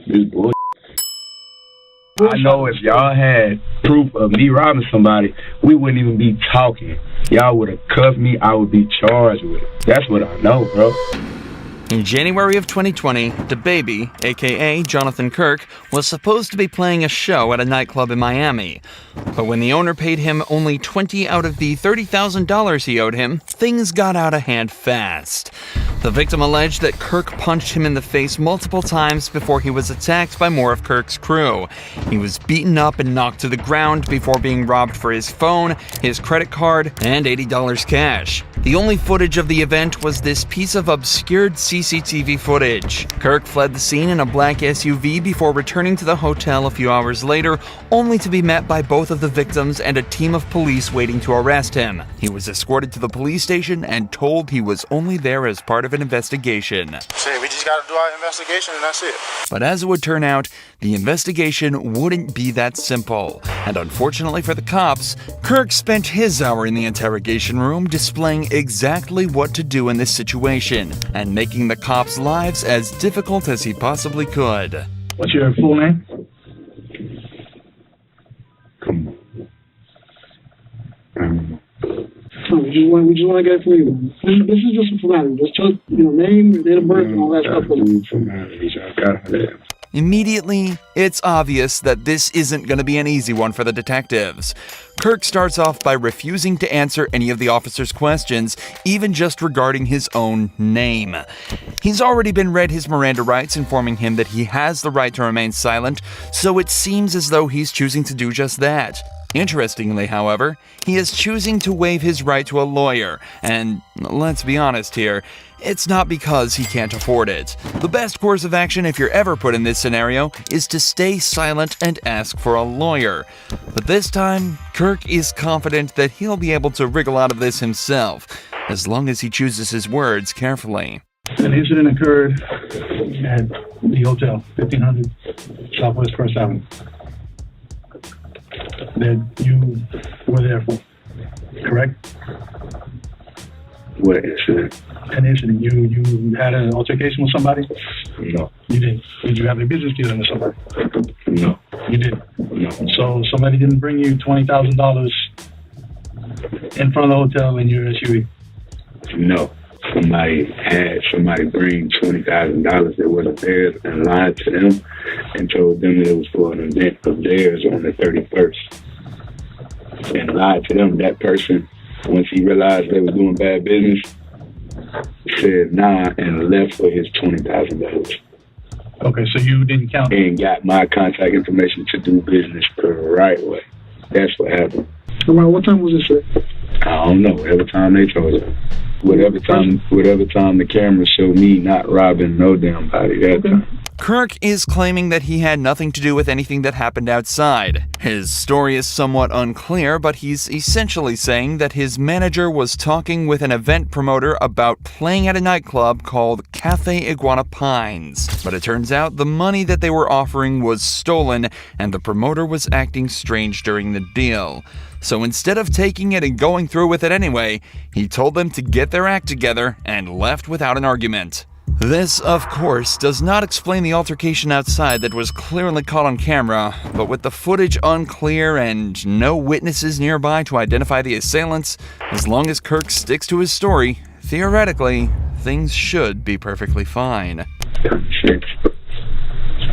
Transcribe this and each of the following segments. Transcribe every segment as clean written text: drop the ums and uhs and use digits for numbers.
This bullshit. I know if y'all had proof of me robbing somebody, we wouldn't even be talking. Y'all would have cuffed me. I would be charged with it. That's what I know, bro. In January of 2020, Dababy, aka Jonathan Kirk, was supposed to be playing a show at a nightclub in Miami. But when the owner paid him only $20 out of the $30,000 he owed him, things got out of hand fast. The victim alleged that Kirk punched him in the face multiple times before he was attacked by more of Kirk's crew. He was beaten up and knocked to the ground before being robbed for his phone, his credit card, and $80 cash. The only footage of the event was this piece of obscured CCTV footage. Kirk fled the scene in a black SUV before returning to the hotel a few hours later, only to be met by both of the victims and a team of police waiting to arrest him. He was escorted to the police station and told he was only there as part of an investigation. We just gotta do our investigation and that's it. But as it would turn out, the investigation wouldn't be that simple. And unfortunately for the cops, Kirk spent his hour in the interrogation room displaying exactly what to do in this situation and making the cops' lives as difficult as he possibly could. What's your full name? Come on. We just want to get it from you. This is just a formality. Just tell name, date of birth, and all that stuff. Immediately, it's obvious that this isn't going to be an easy one for the detectives. Kirk starts off by refusing to answer any of the officers' questions, even just regarding his own name. He's already been read his Miranda rights, informing him that he has the right to remain silent, so it seems as though he's choosing to do just that. Interestingly, however, he is choosing to waive his right to a lawyer, and let's be honest here, it's not because he can't afford it. The best course of action if you're ever put in this scenario is to stay silent and ask for a lawyer. But this time, Kirk is confident that he'll be able to wriggle out of this himself, as long as he chooses his words carefully. An incident occurred at the hotel, 1500 Southwest First Avenue, that you were there for, correct? What incident? An incident. You had an altercation with somebody? No. You didn't. Did you have a business dealing with somebody? No. You didn't? No. So somebody didn't bring you $20,000 in front of the hotel in your SUV? No. Somebody bring $20,000 that wasn't theirs and lied to them and told them that it was for an event of theirs on the 31st. And lied to them. That person, once he realized they were doing bad business, said nah and left for his $20,000. Okay, so you didn't count? And got my contact information to do business the right way. That's what happened. Around what time was this, sir? I don't know. Whatever time they told us. Whatever time the camera showed me not robbing no damn body that time. Kirk is claiming that he had nothing to do with anything that happened outside. His story is somewhat unclear, but he's essentially saying that his manager was talking with an event promoter about playing at a nightclub called Cafe Iguana Pines. But it turns out the money that they were offering was stolen, and the promoter was acting strange during the deal. So instead of taking it and going through with it anyway, he told them to get their act together and left without an argument. This, of course, does not explain the altercation outside that was clearly caught on camera, but with the footage unclear and no witnesses nearby to identify the assailants, as long as Kirk sticks to his story, theoretically, things should be perfectly fine.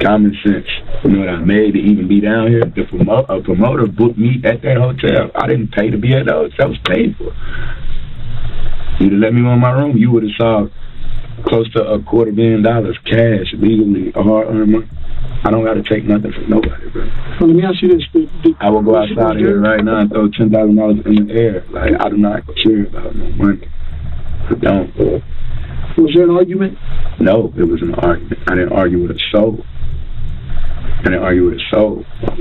Common sense. You know what I made to even be down here? A promoter booked me at that hotel. I didn't pay to be at the hotel. That was paid for. You'd have let me in my room, you would have saw close to $250,000 cash, legally, hard-earned money. I don't got to take nothing from nobody, bro. Well, let me ask you this. I will go outside here right now and throw $10,000 in the air. Like, I do not care about no money. I don't, bro. Was there an argument? No, it was an argument. I didn't argue with a soul. My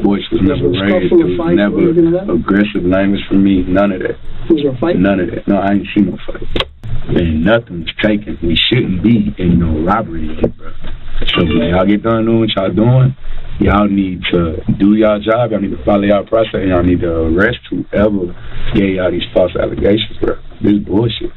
voice was never raised. It was never aggressive language for me. None of that. Was there a fight? None of that. No, I ain't seen no fight. And nothing was taken. We shouldn't be in no robbery here, bro. So when y'all get done doing what y'all doing, y'all need to do y'all job. Y'all need to follow y'all process. And y'all need to arrest whoever gave y'all these false allegations, bro. This is bullshit.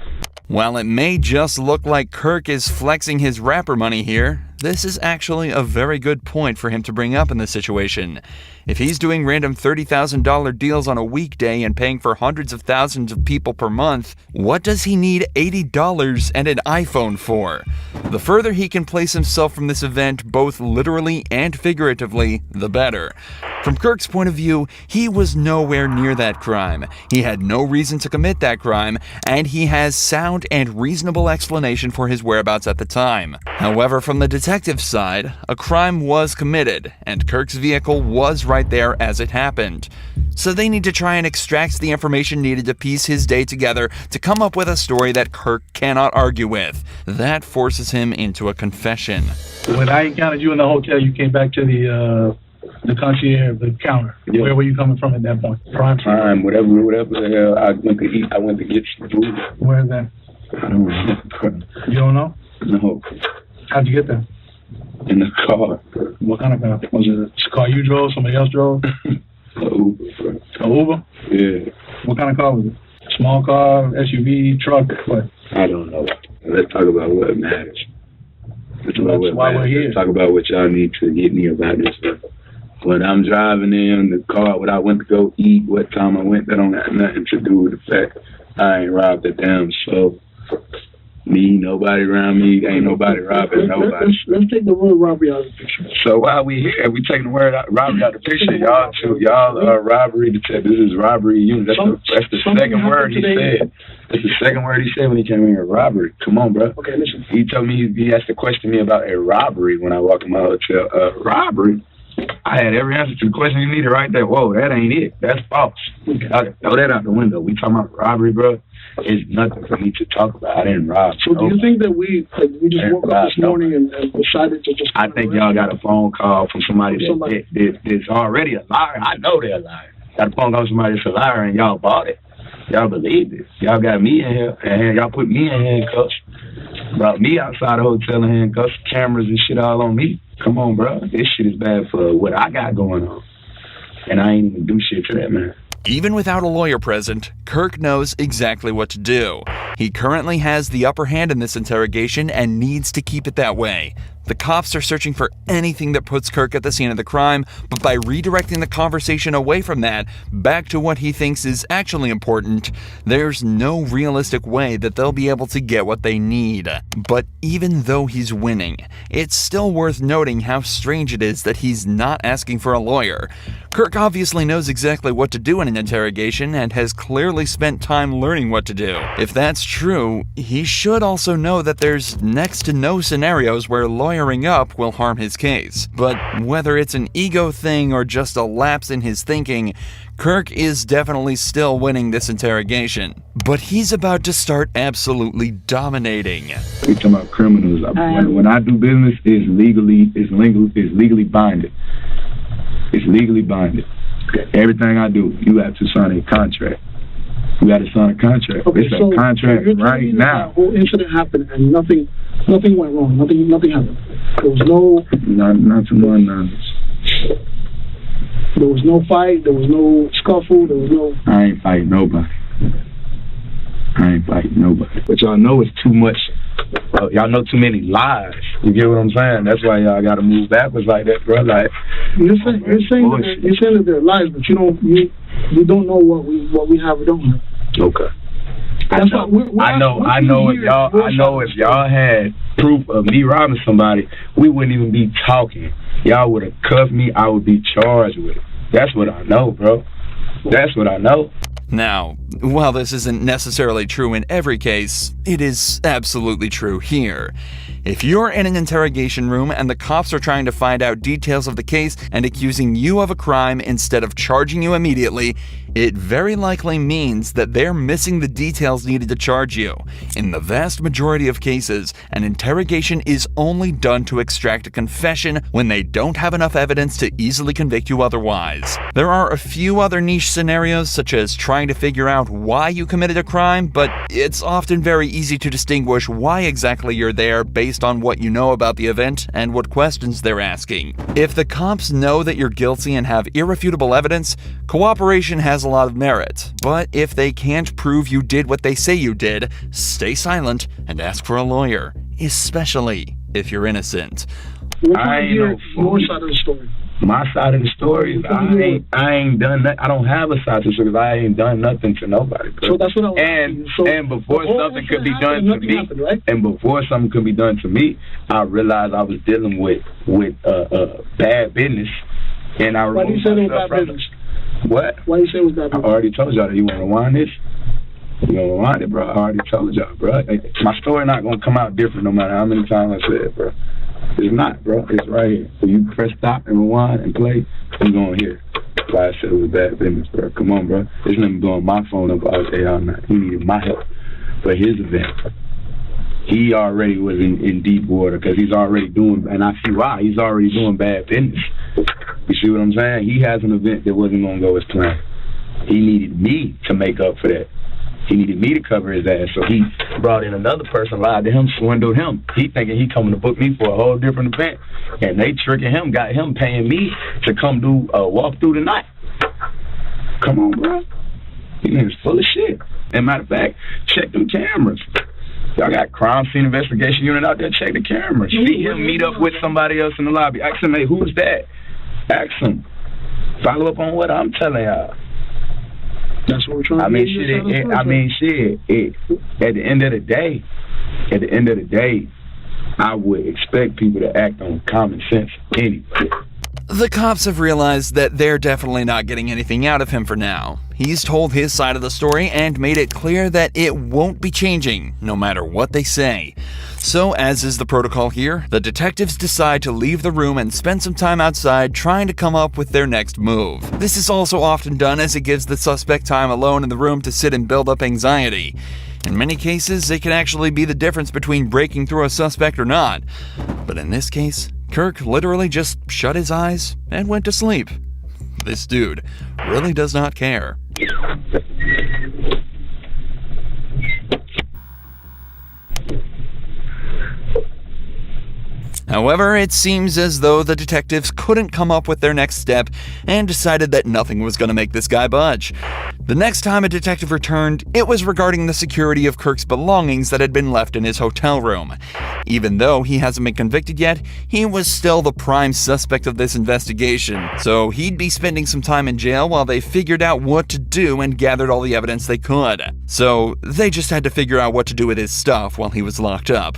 While it may just look like Kirk is flexing his rapper money here, this is actually a very good point for him to bring up in this situation. If he's doing random $30,000 deals on a weekday and paying for hundreds of thousands of people per month, what does he need $80 and an iPhone for? The further he can place himself from this event, both literally and figuratively, the better. From Kirk's point of view, he was nowhere near that crime. He had no reason to commit that crime, and he has sound and reasonable explanation for his whereabouts at the time. However, from the detective's side, a crime was committed, and Kirk's vehicle was right there as it happened. So they need to try and extract the information needed to piece his day together to come up with a story that Kirk cannot argue with. That forces him into a confession. When I encountered you in the hotel, you came back to the concierge, the counter. Yeah. Where were you coming from at that point? Prime, whatever the hell. I went to eat. I went to get some food. Where is that? I don't remember. You don't know? No. How'd you get there? In the car. What kind of car? Was it a car you drove? Somebody else drove? Uber. A Uber? Yeah. What kind of car was it? Small car, SUV, truck, what? I don't know. Let's talk about what matters. That's why we're here. Let's talk about what y'all need to get me about this stuff. When I'm driving in the car, when I went to go eat, what time I went, that don't have nothing to do with the fact I ain't robbed a damn soul. Me, nobody around me, ain't nobody robbing nobody. Let's take the word robbery out of the picture. So while we here, we taking the word robbery out of the picture. Y'all are robbery detectives. This is robbery unit. That's the second word he said. That's the second word he said when he came in here. Robbery. Come on, bro. Okay, listen. He told me he asked a question to me about a robbery when I walked in my hotel. Robbery. I had every answer to the question you needed right there. Whoa, that ain't it. That's false. Okay. Throw that out the window. We talking about robbery, bro. It's nothing for me to talk about. I didn't rob. So do you think that we just woke up this morning and decided to just... I think y'all got a phone call from somebody that's already a liar. I know they're a liar. Got a phone call from somebody that's a liar and y'all bought it. Y'all believe this. Y'all got me in here and y'all put me in handcuffs. Brought me outside the hotel in handcuffs, cameras and shit all on me. Come on, bro. This shit is bad for what I got going on. And I ain't even do shit to that, man. Even without a lawyer present, Kirk knows exactly what to do. He currently has the upper hand in this interrogation and needs to keep it that way. The cops are searching for anything that puts Kirk at the scene of the crime, but by redirecting the conversation away from that, back to what he thinks is actually important, there's no realistic way that they'll be able to get what they need. But even though he's winning, it's still worth noting how strange it is that he's not asking for a lawyer. Kirk obviously knows exactly what to do in an interrogation and has clearly spent time learning what to do. If that's true, he should also know that there's next to no scenarios where lawyering up will harm his case. But whether it's an ego thing or just a lapse in his thinking, Kirk is definitely still winning this interrogation. But he's about to start absolutely dominating. We talking about criminals. When I do business, it's legally binding. It's legally binding. Everything I do, you have to sign a contract. You got to sign a contract. Okay, it's a contract right now. The whole incident happened and nothing went wrong. Nothing happened. There was no... Not to my knowledge. There was no fight. There was no scuffle. There was no... I ain't fighting nobody. But y'all know it's too much. Y'all know too many lies. You get what I'm saying? That's why y'all got to move backwards like that, bro. Like, you're saying that they're lies, but you don't know what we have or don't have. Okay. I know if y'all had proof of me robbing somebody, we wouldn't even be talking. Y'all would have cuffed me. I would be charged with it. That's what I know, bro. That's what I know. Now, while this isn't necessarily true in every case, it is absolutely true here. If you're in an interrogation room and the cops are trying to find out details of the case and accusing you of a crime instead of charging you immediately, it very likely means that they're missing the details needed to charge you. In the vast majority of cases, an interrogation is only done to extract a confession when they don't have enough evidence to easily convict you otherwise. There are a few other niche scenarios, such as trying to figure out why you committed a crime, but it's often very easy to distinguish why exactly you're there based on what you know about the event and what questions they're asking. If the cops know that you're guilty and have irrefutable evidence, cooperation has a lot of merit. But if they can't prove you did what they say you did, stay silent and ask for a lawyer, especially if you're innocent. We're I trying to ain't hear no fool. your side of the story. My side of the story is I ain't done that. I don't have a side of the story. I ain't done nothing to nobody. Bro. So that's what I was asking. So and before something could be done to me, happened, right? and before something could be done to me, I realized I was dealing with bad business, and I Why do you say it was bad business? What? Why do you say it was bad I business? already told y'all that. You want to rewind this? You want to rewind it, bro? I already told y'all, bro. My story not gonna come out different no matter how many times I say it, bro. It's not, bro. It's right here. So you press stop and rewind and play, you're gonna hear. That's why I said it was bad business, bro. Come on, bro. This nigga blowing my phone up all day, all night. He needed my help for his event. He already was in deep water because he's already doing, and I see why, he's already doing bad business. You see what I'm saying? He has an event that wasn't gonna go as planned. He needed me to make up for that. He needed me to cover his ass, so he brought in another person, lied to him, swindled him. He thinking he coming to book me for a whole different event, and they tricking him, got him paying me to come do a walk through the night. Come on, bro. He niggas full of shit. And matter of fact, check them cameras. Y'all got crime scene investigation unit out there, check the cameras. See him meet up with somebody else in the lobby. Ask him, hey, who's that? Ask him. Follow up on what I'm telling y'all. That's what we're trying to At the end of the day, I would expect people to act on common sense anyway. The cops have realized that they're definitely not getting anything out of him for now. He's told his side of the story and made it clear that it won't be changing, no matter what they say. So, as is the protocol here, the detectives decide to leave the room and spend some time outside trying to come up with their next move. This is also often done as it gives the suspect time alone in the room to sit and build up anxiety. In many cases, it can actually be the difference between breaking through a suspect or not. But in this case, Kirk literally just shut his eyes and went to sleep. This dude really does not care. However, it seems as though the detectives couldn't come up with their next step and decided that nothing was going to make this guy budge. The next time a detective returned, it was regarding the security of Kirk's belongings that had been left in his hotel room. Even though he hasn't been convicted yet, he was still the prime suspect of this investigation, so he'd be spending some time in jail while they figured out what to do and gathered all the evidence they could. So they just had to figure out what to do with his stuff while he was locked up.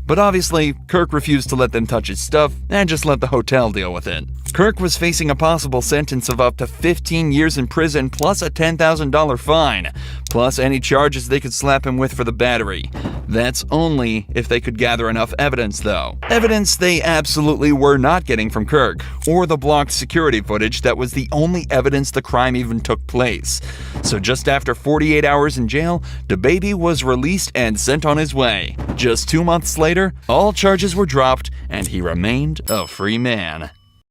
But obviously, Kirk refused to let them touch his stuff and just let the hotel deal with it. Kirk was facing a possible sentence of up to 15 years in prison plus a $10,000 fine, plus any charges they could slap him with for the battery. That's only if they could gather enough evidence, though. Evidence they absolutely were not getting from Kirk, or the blocked security footage that was the only evidence the crime even took place. So just after 48 hours in jail, Dababy was released and sent on his way. Just 2 months later, all charges were dropped, and he remained a free man.